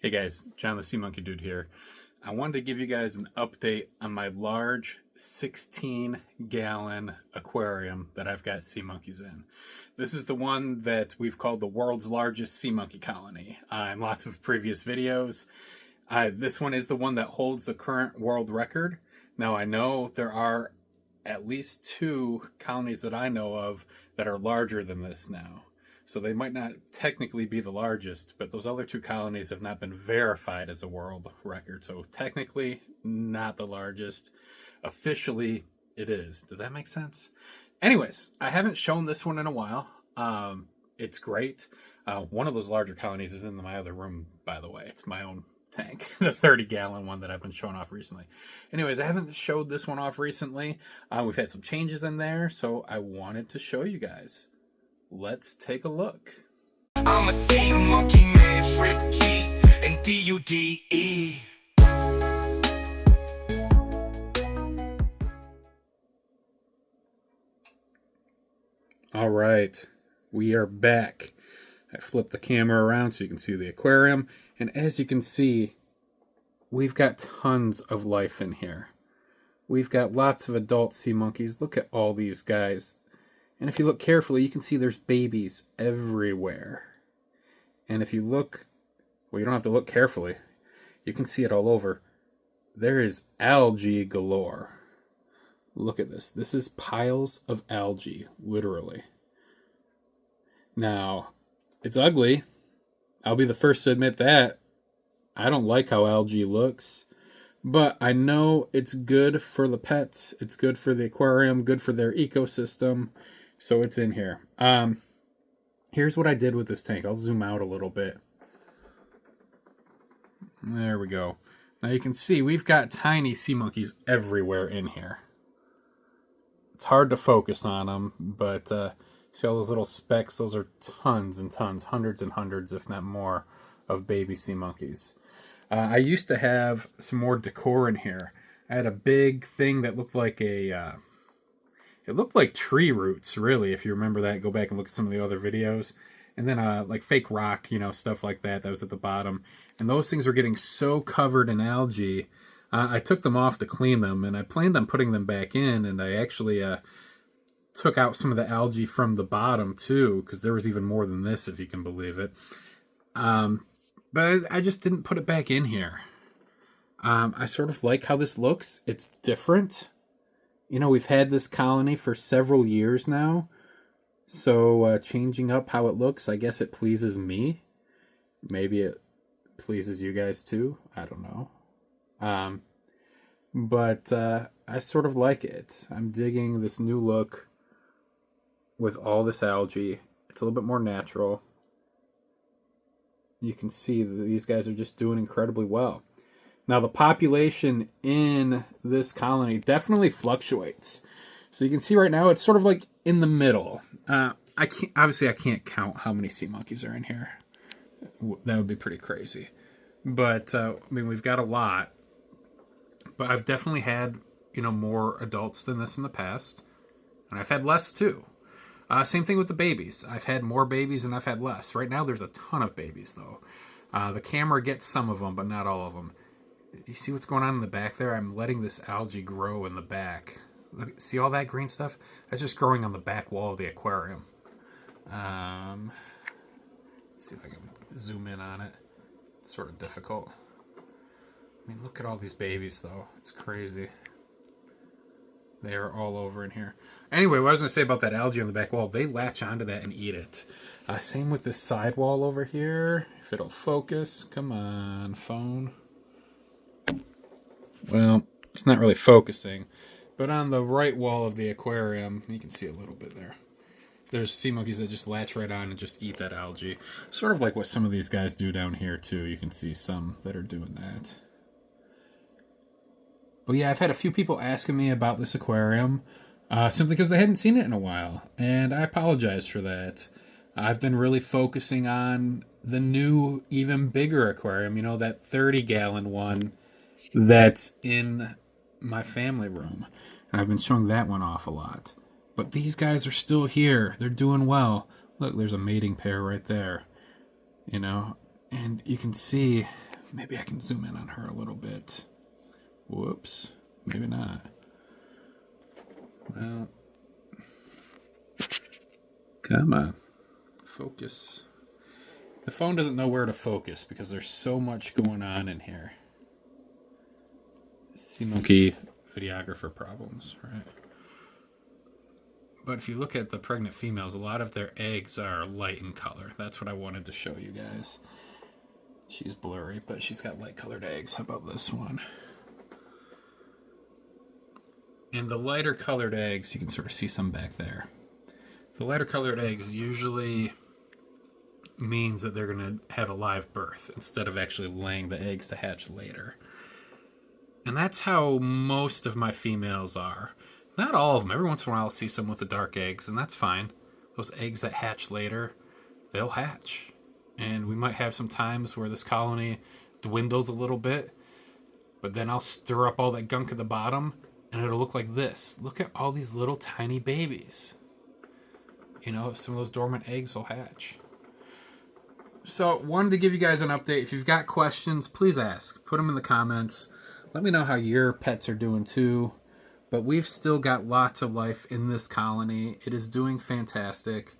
Hey guys, John the Sea Monkey Dude here. I wanted to give you guys an update on my large 16-gallon aquarium that I've got sea monkeys in. This is the one that we've called the world's largest sea monkey colony in lots of previous videos. This one is the one that holds the current world record. Now I know there are at least 2 colonies that I know of that are larger than this now. So they might not technically be the largest, but those other 2 colonies have not been verified as a world record. So technically not the largest. Officially it is. Does that make sense? Anyways, I haven't shown this one in a while. It's great. One of those larger colonies is in my other room, by the way. It's my own tank, the 30-gallon one that I've been showing off recently. Anyways, I haven't showed this one off recently. We've had some changes in there, so I wanted to show you guys. Let's take a look. I'm a sea monkey man, tricky and D-U-D-E. All right, we are back. I flipped the camera around so you can see the aquarium. And as you can see, we've got tons of life in here. We've got lots of adult sea monkeys. Look at all these guys. And if you look carefully, you can see there's babies everywhere. And if you look, well, you don't have to look carefully. You can see it all over. There is algae galore. Look at this. This is piles of algae, literally. Now, it's ugly. I'll be the first to admit that. I don't like how algae looks. But I know it's good for the pets. It's good for the aquarium, good for their ecosystem. So it's in here. Here's what I did with this tank. I'll zoom out a little bit. There we go. Now you can see we've got tiny sea monkeys everywhere in here. It's hard to focus on them, but see all those little specks? Those are tons and tons, hundreds and hundreds, if not more, of baby sea monkeys. I used to have some more decor in here. I had a big thing that looked like a... it looked like tree roots, really, if you remember that. Go back and look at some of the other videos. And then like fake rock, stuff like that. That was at the bottom. And those things were getting so covered in algae. I took them off to clean them, and I planned on putting them back in. And I actually took out some of the algae from the bottom, too, because there was even more than this, if you can believe it. But I just didn't put it back in here. I sort of like how this looks. It's different. We've had this colony for several years now, so changing up how it looks, I guess it pleases me. Maybe it pleases you guys too. I don't know. But I sort of like it. I'm digging this new look with all this algae. It's a little bit more natural. You can see that these guys are just doing incredibly well. Now, the population in this colony definitely fluctuates. So you can see right now it's sort of like in the middle. I can't count how many sea monkeys are in here. That would be pretty crazy. But, we've got a lot. But I've definitely had, more adults than this in the past. And I've had less, too. Same thing with the babies. I've had more babies and I've had less. Right now, there's a ton of babies, though. The camera gets some of them, but not all of them. You see what's going on in the back there? I'm letting this algae grow in the back. Look, see all that green stuff? That's just growing on the back wall of the aquarium. Let's see if I can zoom in on it. It's sort of difficult. Look at all these babies, though. It's crazy. They are all over in here. Anyway, what I was going to say about that algae on the back wall, they latch onto that and eat it. Same with this side wall over here. If it'll focus. Come on, phone. Well, it's not really focusing, but on the right wall of the aquarium, you can see a little bit there. There's sea monkeys that just latch right on and just eat that algae. Sort of like what some of these guys do down here, too. You can see some that are doing that. But yeah, I've had a few people asking me about this aquarium, simply because they hadn't seen it in a while, and I apologize for that. I've been really focusing on the new, even bigger aquarium, that 30-gallon one that's in my family room. And I've been showing that one off a lot. But these guys are still here. They're doing well. Look, there's a mating pair right there. And you can see Maybe I can zoom in on her a little bit. Whoops. Maybe not. Well, come on. Focus. The phone doesn't know where to focus because there's so much going on in here. Sea monkey videographer problems, right? But if you look at the pregnant females, a lot of their eggs are light in color. That's what I wanted to show you guys. She's blurry, but she's got light colored eggs. How about this one? And the lighter colored eggs, you can sort of see some back there. The lighter colored eggs usually means that they're going to have a live birth instead of actually laying the eggs to hatch later. And that's how most of my females are. Not all of them. Every once in a while I'll see some with the dark eggs, and that's fine. Those eggs that hatch later, they'll hatch. And we might have some times where this colony dwindles a little bit, but then I'll stir up all that gunk at the bottom, and it'll look like this. Look at all these little tiny babies. You know, some of those dormant eggs will hatch. So, wanted to give you guys an update. If you've got questions, please ask. Put them in the comments. Let me know how your pets are doing too. But we've still got lots of life in this colony. It is doing fantastic.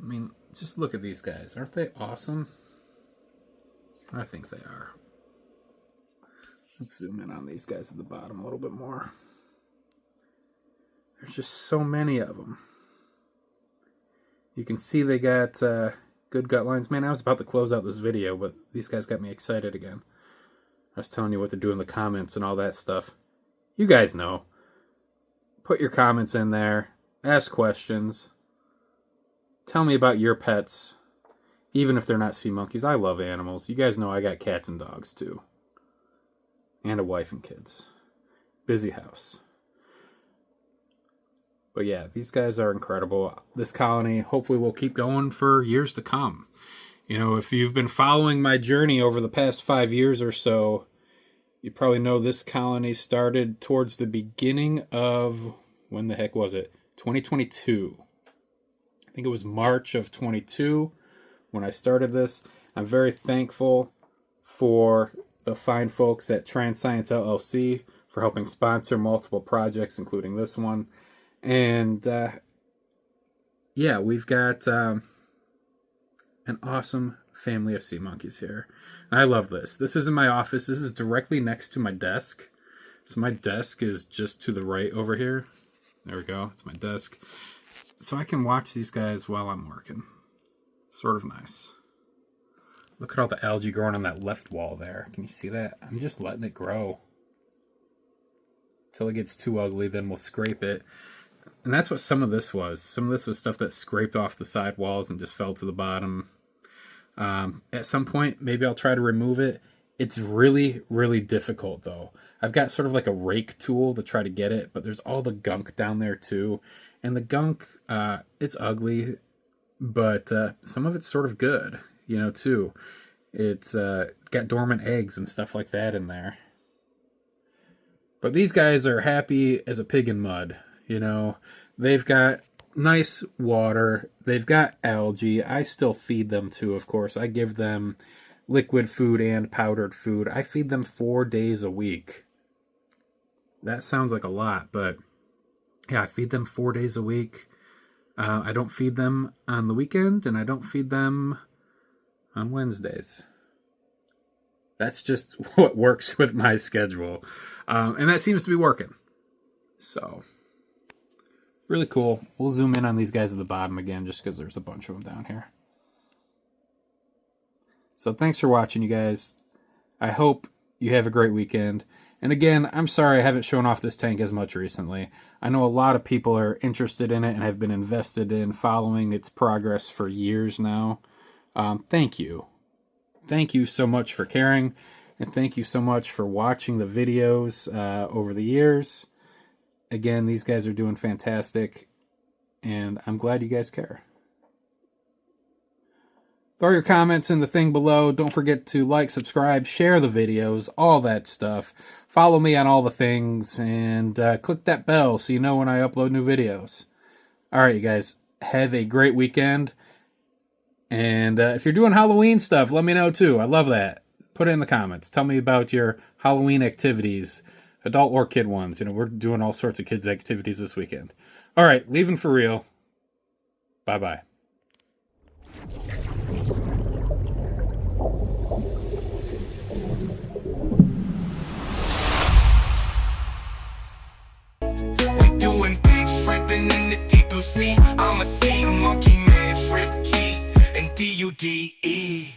I mean, just look at these guys. Aren't they awesome? I think they are. Let's zoom in on these guys at the bottom a little bit more. There's just so many of them. You can see they got good gut lines. Man, I was about to close out this video, but these guys got me excited again. I was telling you what to do in the comments and all that stuff. You guys know. Put your comments in there. Ask questions. Tell me about your pets. Even if they're not sea monkeys. I love animals. You guys know I got cats and dogs too. And a wife and kids. Busy house. But yeah, these guys are incredible. This colony hopefully will keep going for years to come. You know, if you've been following my journey over the past 5 years or so, you probably know this colony started towards the beginning of, when the heck was it? 2022. I think it was March of 22 when I started this. I'm very thankful for the fine folks at Trans Science LLC for helping sponsor multiple projects, including this one. And yeah, we've got an awesome family of sea monkeys here. I love this. This is in my office. This is directly next to my desk. So my desk is just to the right over here. There we go. It's my desk. So I can watch these guys while I'm working. Sort of nice. Look at all the algae growing on that left wall there. Can you see that? I'm just letting it grow. Until it gets too ugly, then we'll scrape it. And that's what some of this was. Some of this was stuff that scraped off the side walls and just fell to the bottom. At some point, maybe I'll try to remove it. It's really, really difficult, though. I've got sort of like a rake tool to try to get it, but there's all the gunk down there, too. And the gunk, it's ugly, but some of it's sort of good, you know, too. It's got dormant eggs and stuff like that in there. But these guys are happy as a pig in mud, you know. They've got nice water. They've got algae. I still feed them too, of course. I give them liquid food and powdered food. I feed them 4 days a week. That sounds like a lot, but yeah, I feed them 4 days a week. I don't feed them on the weekend, and I don't feed them on Wednesdays. That's just what works with my schedule. And that seems to be working. So, really cool. We'll zoom in on these guys at the bottom again, just because there's a bunch of them down here. So thanks for watching, you guys. I hope you have a great weekend. And again, I'm sorry I haven't shown off this tank as much recently. I know a lot of people are interested in it and have been invested in following its progress for years now. Thank you. Thank you so much for caring. And thank you so much for watching the videos over the years. Again, these guys are doing fantastic. And I'm glad you guys care. Throw your comments in the thing below. Don't forget to like, subscribe, share the videos, all that stuff. Follow me on all the things, and click that bell so you know when I upload new videos. Alright, you guys, have a great weekend. And if you're doing Halloween stuff, let me know too. I love that. Put it in the comments. Tell me about your Halloween activities, adult or kid ones. You know, we're doing all sorts of kids activities this weekend. All right, leaving for real. Bye-bye. We doing big shrimping in the deep blue sea. I'm a sea monkey man, shrimp G and D-U-D-E.